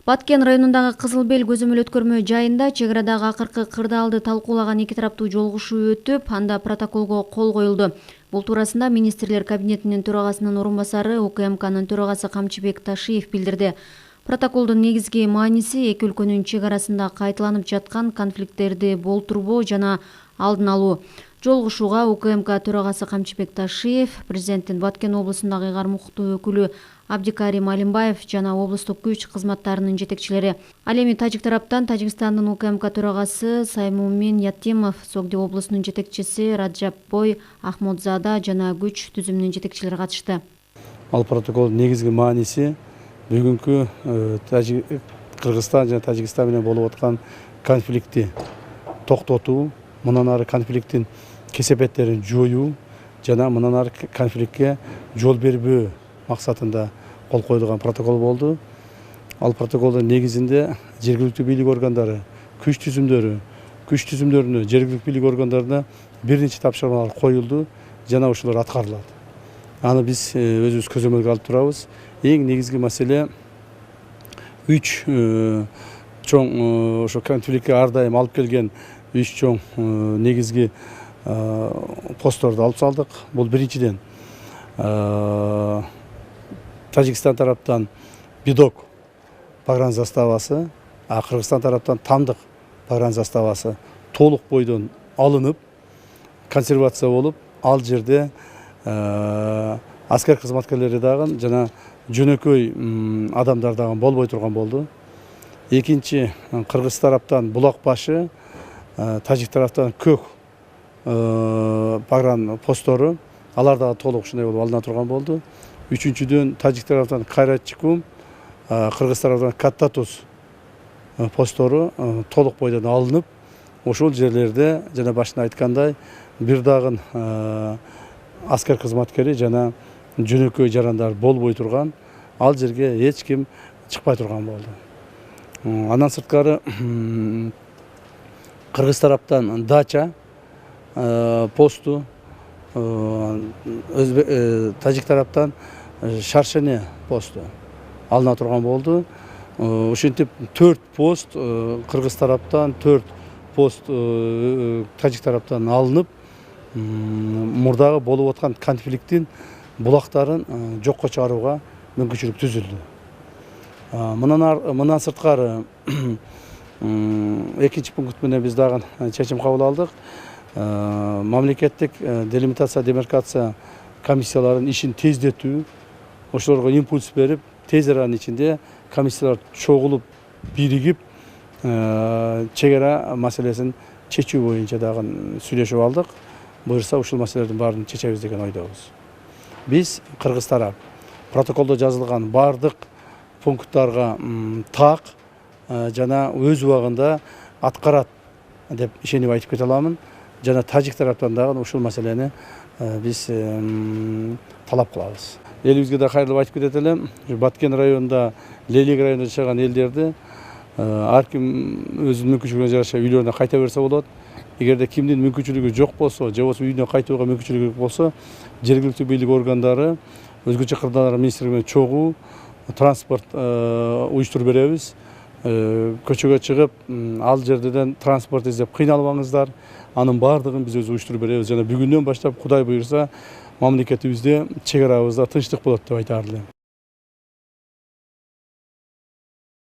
Баткен районундагы Кызыл Бел көзөмөл өткөрмө жайында чек арадагы акыркы кырдаалды талкуулаган эки тараптуу жолугушуу өтүп, анда протоколго кол коюлду. Бул туурасында министрлер кабинетинин төрагасынын орун басары УКМКнын төрагасы Камчыбек Ташиев билдирди. Протоколдун негизги мааниси эки өлкөнүн чек арасында кайталанып жаткан конфликттерди болтурбоо жана алдын алуу. Жолугушууга УКМК төрагасы Камчыбек Ташиев, президенттин Баткен облусундагы ыйгар укуктуу өкүлү Абдикарим Алимбаев жана облустук күч кызматтарынын жетекчилери. Ал эми тажик тараптан Тажикстандын УКМК төрагасы Саймумин Ятимов, Согди облусунун жетекчиси Раджаббой Ахмодзада жана күч түзүмүнүн жетекчилери катышты. Ал протоколдун негизги мааниси бүгүнкү Кыргызстан жана Тажикстан менен болуп аткан конфликтти токтотуу, мындан ары конфликттин кесепеттерин жоюу жана мындан ары конфликтке жол бербөө максатында кол коюлган протокол болду. Ал протоколдун негизинде жергиликтүү бийлик органдары, күч түзүмдөрүнө, жергиликтүү бийлик органдарына бир нече тапшырмалар коюлду жана ошолор аткарылат. Аны биз өзүбүз көзөмөлгө алып турабыз. Эң негизги маселе үч чоң ошо конфликтке ар дайым алып келген үч чоң негизги постторду алып салдык. Бул биринчиден Тажикстан тараптан Бидок погран заставасы, а Кыргызстан тараптан Тамдык погран заставасы толук бойдон алынып, консервация болуп, ал жерде аскер кызматкерлери дагы жана жөнөкөй адамдар дагы болбой турган болду. Экинчи, Кыргыз тараптан Булак башы, Тажик тараптан Көк погран посттору, алар дагы толук ушундай болуп алына турган болду. Үчүнчүдөн Тажик тараптан Кайратчикум, Кыргыз тараптан Каттатус посттору толук бойдон алынып, ошол жерлерде жана башында айткандай бир дагы аскер кызматкери жана жөнөкөй жарандар болбой турган, ал жерге эч ким чыкпай турган болду. Андан сырткары Кыргыз тараптан Дача посту, Тажик тараптан Шаршене посту алына турган болду. Ушинтип 4 пост Кыргыз тараптан, 4 пост Тажик тараптан алынып, мурдагы болуп аткан конфликттин булактарын жокко чыгарууга мүмкүнчүлүк түзүлдү. Мындан сырткары экинчи пункт менен биз дагы чечим кабыл алдык. Мамлекеттик делимитация, демаркация комиссияларынын ишин тездетүү, ошолорго импульс берип, тез аранын ичинде комиссиялар чогулуп, биригип, чек ара маселесин чечүү боюнча дагы сүйлөшүп алдык. Буюрса ушул маселелердин баарын чечебиз деген ойдобуз. Биз Кыргыз тарап протоколдо жазылган бардык пункттарга так жана өз убагында аткарат деп ишенип айтып кете аламын. Жана Тажик тараптан дагы ушул маселени биз талап кылабыз. Элибизге да кайрылып айтып кетет элем. Баткен районунда, Лелек районунда жашаган элдерди ар ким өзүнүн мүмкүнчүлүгүнө жараша үйлөрүнө кайта берсе болот. Эгерде кимдин мүмкүнчүлүгү жок болсо, же болбосо үйүнө кайтууга мүмкүнчүлүгү болсо, жергиликтүү бийлик органдары өзгөчө кырдаалдар министрлиги менен чогуу транспорт уюштуруп беребиз. Көчөгө чыгып, ал жерден транспорт издеп кыйналбаңыздар. Анын бардыгын биз өзү уюштуруп беребиз жана бүгүндөн баштап Кудай буйрса мамлекетибизде чек арабызда тынчтык болот деп айтаар элем.